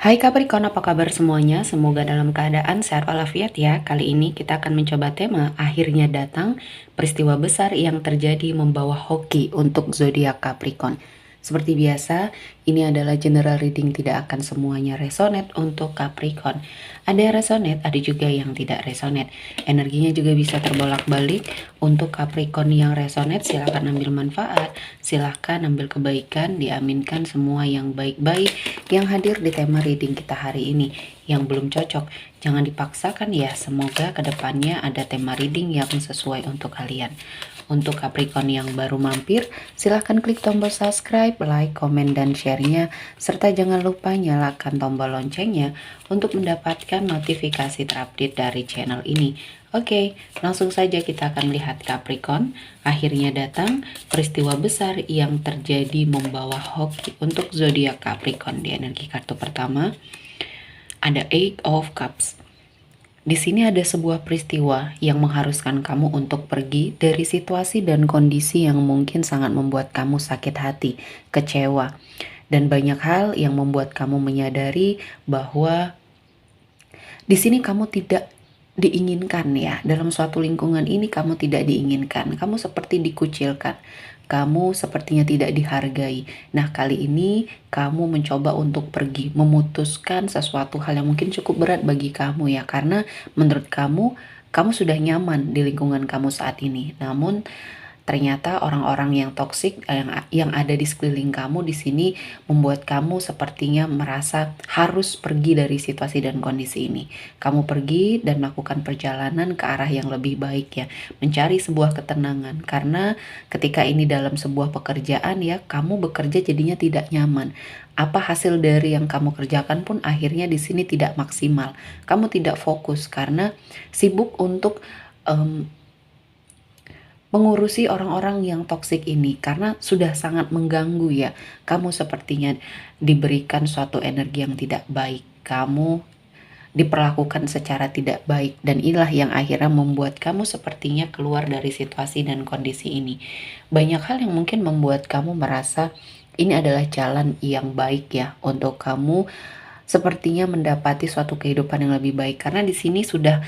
Hai Capricorn, apa kabar semuanya? Semoga dalam keadaan sehat walafiat ya. Kali ini kita akan mencoba tema akhirnya datang, peristiwa besar yang terjadi membawa hoki untuk zodiak Capricorn. Seperti biasa, ini adalah general reading, tidak akan semuanya resonate untuk Capricorn. Ada yang resonate, ada juga yang tidak resonate. Energinya juga bisa terbolak-balik. Untuk Capricorn yang resonate, silahkan ambil manfaat, silahkan ambil kebaikan, diaminkan semua yang baik-baik yang hadir di tema reading kita hari ini. Yang belum cocok, jangan dipaksakan ya. Semoga kedepannya ada tema reading yang sesuai untuk kalian. Untuk Capricorn yang baru mampir, silahkan klik tombol subscribe, like, komen, dan share-nya. Serta jangan lupa nyalakan tombol loncengnya untuk mendapatkan notifikasi terupdate dari channel ini. Oke, langsung saja kita akan melihat Capricorn. Akhirnya datang peristiwa besar yang terjadi membawa hoki untuk zodiak Capricorn. Di energi kartu pertama ada Eight of Cups. Di sini ada sebuah peristiwa yang mengharuskan kamu untuk pergi dari situasi dan kondisi yang mungkin sangat membuat kamu sakit hati, kecewa, dan banyak hal yang membuat kamu menyadari bahwa di sini kamu tidak diinginkan ya. Dalam suatu lingkungan ini kamu tidak diinginkan. Kamu seperti dikucilkan. Kamu sepertinya tidak dihargai. Nah, kali ini kamu mencoba untuk pergi, memutuskan sesuatu hal yang mungkin cukup berat bagi kamu ya. Karena menurut kamu sudah nyaman di lingkungan kamu saat ini. Namun ternyata orang-orang yang toksik yang ada di sekeliling kamu di sini membuat kamu sepertinya merasa harus pergi dari situasi dan kondisi ini. Kamu pergi dan melakukan perjalanan ke arah yang lebih baik ya, mencari sebuah ketenangan. Karena ketika ini dalam sebuah pekerjaan ya, kamu bekerja jadinya tidak nyaman. Apa hasil dari yang kamu kerjakan pun akhirnya di sini tidak maksimal. Kamu tidak fokus karena sibuk untuk mengurusi orang-orang yang toksik ini karena sudah sangat mengganggu ya. Kamu sepertinya diberikan suatu energi yang tidak baik. Kamu diperlakukan secara tidak baik dan inilah yang akhirnya membuat kamu sepertinya keluar dari situasi dan kondisi ini. Banyak hal yang mungkin membuat kamu merasa ini adalah jalan yang baik ya untuk kamu sepertinya mendapati suatu kehidupan yang lebih baik karena di sini sudah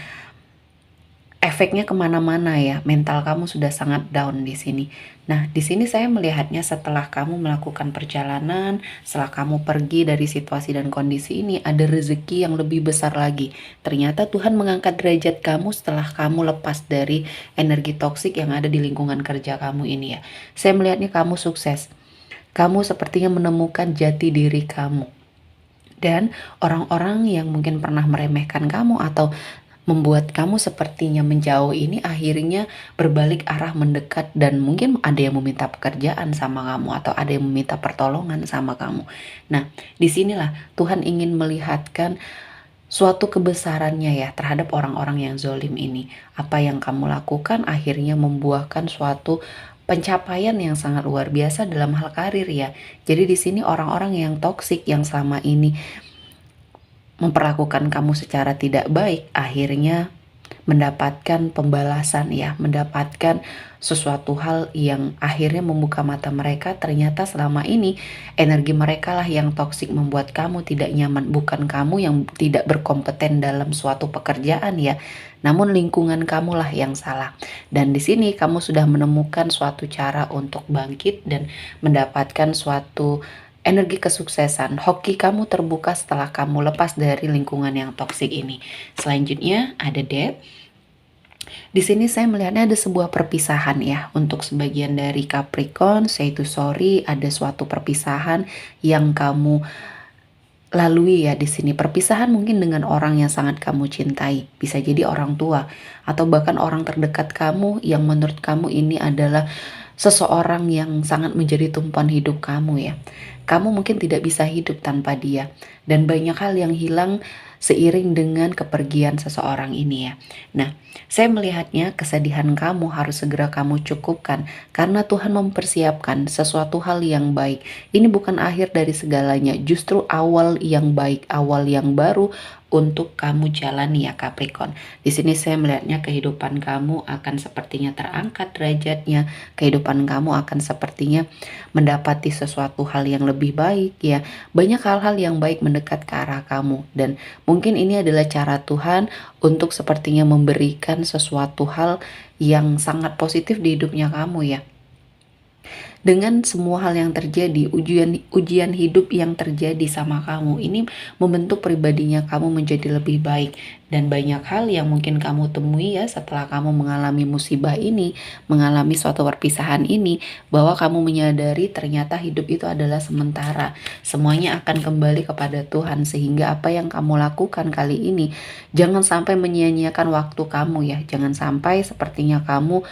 efeknya kemana-mana ya, mental kamu sudah sangat down di sini. Nah, di sini saya melihatnya setelah kamu melakukan perjalanan, setelah kamu pergi dari situasi dan kondisi ini, ada rezeki yang lebih besar lagi. Ternyata Tuhan mengangkat derajat kamu setelah kamu lepas dari energi toksik yang ada di lingkungan kerja kamu ini ya. Saya melihatnya kamu sukses. Kamu sepertinya menemukan jati diri kamu. Dan orang-orang yang mungkin pernah meremehkan kamu atau membuat kamu sepertinya menjauh ini akhirnya berbalik arah mendekat dan mungkin ada yang meminta pekerjaan sama kamu atau ada yang meminta pertolongan sama kamu. Nah, disinilah Tuhan ingin melihatkan suatu kebesarannya ya terhadap orang-orang yang zolim ini. Apa yang kamu lakukan akhirnya membuahkan suatu pencapaian yang sangat luar biasa dalam hal karir ya. Jadi di sini orang-orang yang toksik yang selama ini memperlakukan kamu secara tidak baik akhirnya mendapatkan pembalasan ya, mendapatkan sesuatu hal yang akhirnya membuka mata mereka. Ternyata selama ini energi mereka lah yang toksik membuat kamu tidak nyaman, bukan kamu yang tidak berkompeten dalam suatu pekerjaan ya, namun lingkungan kamulah yang salah. Dan di sini kamu sudah menemukan suatu cara untuk bangkit dan mendapatkan suatu energi kesuksesan. Hoki kamu terbuka setelah kamu lepas dari lingkungan yang toksik ini. Selanjutnya ada Death. Di sini saya melihatnya ada sebuah perpisahan ya. Untuk sebagian dari Capricorn, say to sorry, ada suatu perpisahan yang kamu lalui ya di sini. Perpisahan mungkin dengan orang yang sangat kamu cintai. Bisa jadi orang tua atau bahkan orang terdekat kamu yang menurut kamu ini adalah seseorang yang sangat menjadi tumpuan hidup kamu ya. Kamu mungkin tidak bisa hidup tanpa dia dan banyak hal yang hilang seiring dengan kepergian seseorang ini ya. Nah, saya melihatnya kesedihan kamu harus segera kamu cukupkan karena Tuhan mempersiapkan sesuatu hal yang baik. Ini bukan akhir dari segalanya, justru awal yang baik, awal yang baru untuk kamu jalani ya Capricorn. Di sini saya melihatnya kehidupan kamu akan sepertinya terangkat derajatnya, kehidupan kamu akan sepertinya mendapati sesuatu hal yang lebih baik ya. Banyak hal-hal yang baik mendekat ke arah kamu, dan mungkin ini adalah cara Tuhan untuk sepertinya memberikan sesuatu hal yang sangat positif di hidupnya kamu ya. Dengan semua hal yang terjadi, ujian hidup yang terjadi sama kamu ini membentuk pribadinya kamu menjadi lebih baik. Dan banyak hal yang mungkin kamu temui ya setelah kamu mengalami musibah ini, mengalami suatu perpisahan ini, bahwa kamu menyadari ternyata hidup itu adalah sementara. Semuanya akan kembali kepada Tuhan, sehingga apa yang kamu lakukan kali ini jangan sampai menyia-nyiakan waktu kamu ya. Jangan sampai sepertinya kamu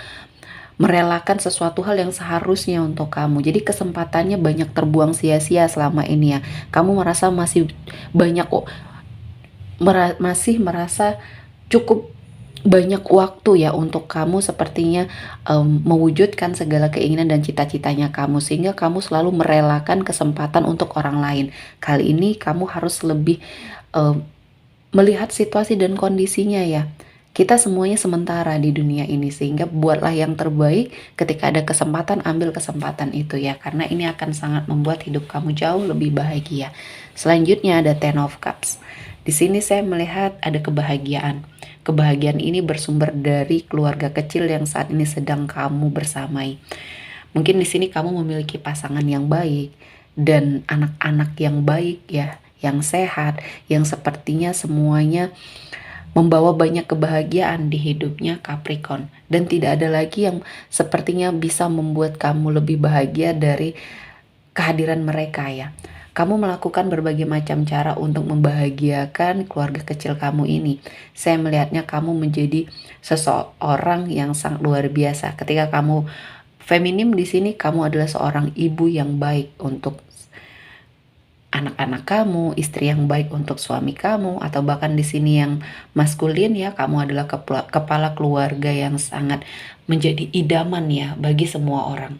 merelakan sesuatu hal yang seharusnya untuk kamu. Jadi kesempatannya banyak terbuang sia-sia selama ini ya. Kamu merasa masih banyak masih merasa cukup banyak waktu ya untuk kamu sepertinya mewujudkan segala keinginan dan cita-citanya kamu, sehingga kamu selalu merelakan kesempatan untuk orang lain. Kali ini kamu harus lebih melihat situasi dan kondisinya ya. Kita semuanya sementara di dunia ini, sehingga buatlah yang terbaik. Ketika ada kesempatan, ambil kesempatan itu ya, karena ini akan sangat membuat hidup kamu jauh lebih bahagia. Selanjutnya ada Ten of Cups. Di sini saya melihat ada kebahagiaan. Kebahagiaan ini bersumber dari keluarga kecil yang saat ini sedang kamu bersamai. Mungkin di sini kamu memiliki pasangan yang baik dan anak-anak yang baik ya, yang sehat, yang sepertinya semuanya membawa banyak kebahagiaan di hidupnya Capricorn. Dan tidak ada lagi yang sepertinya bisa membuat kamu lebih bahagia dari kehadiran mereka ya. Kamu melakukan berbagai macam cara untuk membahagiakan keluarga kecil kamu ini. Saya melihatnya kamu menjadi seseorang yang sangat luar biasa. Ketika kamu feminim di sini, kamu adalah seorang ibu yang baik untuk anak-anak kamu, istri yang baik untuk suami kamu, atau bahkan di sini yang maskulin ya, kamu adalah kepala keluarga yang sangat menjadi idaman ya bagi semua orang.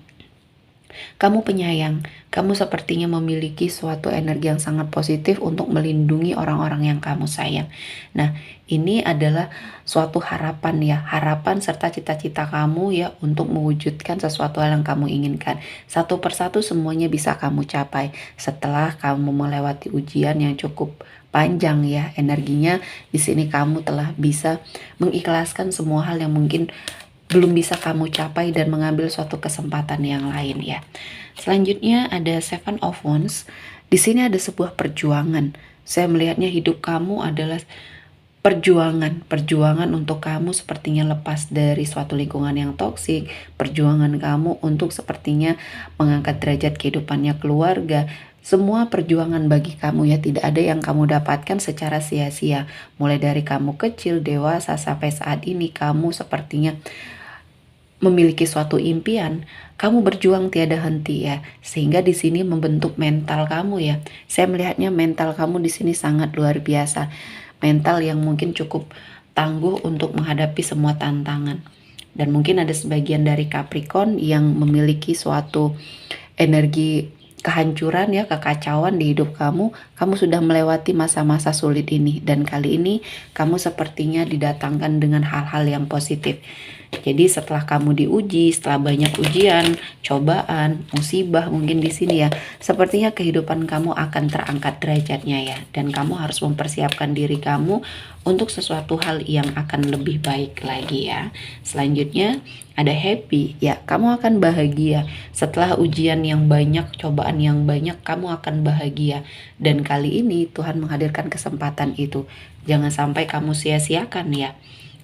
Kamu penyayang, kamu sepertinya memiliki suatu energi yang sangat positif untuk melindungi orang-orang yang kamu sayang. Nah, ini adalah suatu harapan ya, harapan serta cita-cita kamu ya untuk mewujudkan sesuatu hal yang kamu inginkan. Satu persatu semuanya bisa kamu capai setelah kamu melewati ujian yang cukup panjang ya. Energinya di sini kamu telah bisa mengikhlaskan semua hal yang mungkin belum bisa kamu capai dan mengambil suatu kesempatan yang lain ya. Selanjutnya ada Seven of Wands. Di sini ada sebuah perjuangan. Saya melihatnya hidup kamu adalah perjuangan untuk kamu sepertinya lepas dari suatu lingkungan yang toksik, perjuangan kamu untuk sepertinya mengangkat derajat kehidupannya keluarga. Semua perjuangan bagi kamu ya, tidak ada yang kamu dapatkan secara sia-sia. Mulai dari kamu kecil, dewasa, sampai saat ini kamu sepertinya memiliki suatu impian, kamu berjuang tiada henti ya, sehingga di sini membentuk mental kamu ya. Saya melihatnya mental kamu di sini sangat luar biasa, mental yang mungkin cukup tangguh untuk menghadapi semua tantangan. Dan mungkin ada sebagian dari Capricorn yang memiliki suatu energi kehancuran ya, kekacauan di hidup kamu. Kamu sudah melewati masa-masa sulit ini, dan kali ini kamu sepertinya didatangkan dengan hal-hal yang positif. Jadi setelah kamu diuji, setelah banyak ujian, cobaan, musibah mungkin di sini ya, sepertinya kehidupan kamu akan terangkat derajatnya ya, dan kamu harus mempersiapkan diri kamu untuk sesuatu hal yang akan lebih baik lagi ya. Selanjutnya ada happy ya, kamu akan bahagia setelah ujian yang banyak, cobaan yang banyak, kamu akan bahagia. Dan kali ini Tuhan menghadirkan kesempatan itu, jangan sampai kamu sia-siakan ya.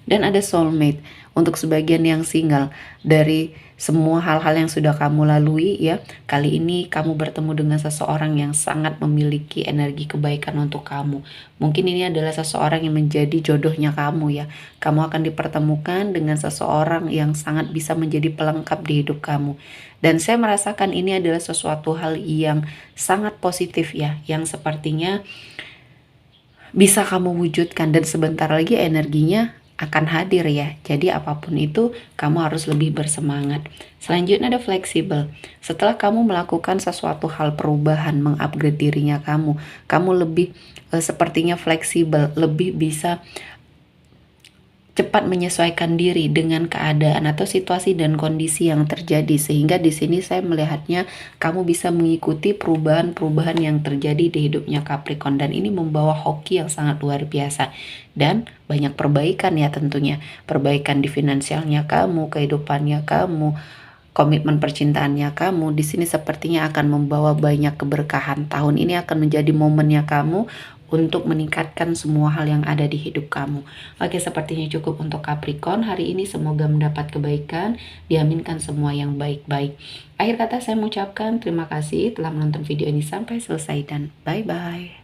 Dan ada soulmate untuk sebagian yang single. Dari semua hal-hal yang sudah kamu lalui ya, kali ini kamu bertemu dengan seseorang yang sangat memiliki energi kebaikan untuk kamu. Mungkin ini adalah seseorang yang menjadi jodohnya kamu ya. Kamu akan dipertemukan dengan seseorang yang sangat bisa menjadi pelengkap di hidup kamu. Dan saya merasakan ini adalah sesuatu hal yang sangat positif ya, yang sepertinya bisa kamu wujudkan, dan sebentar lagi energinya akan hadir ya. Jadi apapun itu kamu harus lebih bersemangat. Selanjutnya ada fleksibel. Setelah kamu melakukan sesuatu hal perubahan, mengupgrade dirinya kamu lebih sepertinya fleksibel, lebih bisa cepat menyesuaikan diri dengan keadaan atau situasi dan kondisi yang terjadi, sehingga di sini saya melihatnya kamu bisa mengikuti perubahan-perubahan yang terjadi di hidupnya Capricorn, dan ini membawa hoki yang sangat luar biasa dan banyak perbaikan ya, tentunya perbaikan di finansialnya kamu, kehidupannya kamu, komitmen percintaannya kamu. Di sini sepertinya akan membawa banyak keberkahan. Tahun ini akan menjadi momennya kamu untuk meningkatkan semua hal yang ada di hidup kamu. Oke, sepertinya cukup untuk Capricorn hari ini. Semoga mendapat kebaikan, diaminkan semua yang baik-baik. Akhir kata saya mengucapkan terima kasih telah menonton video ini sampai selesai dan bye-bye.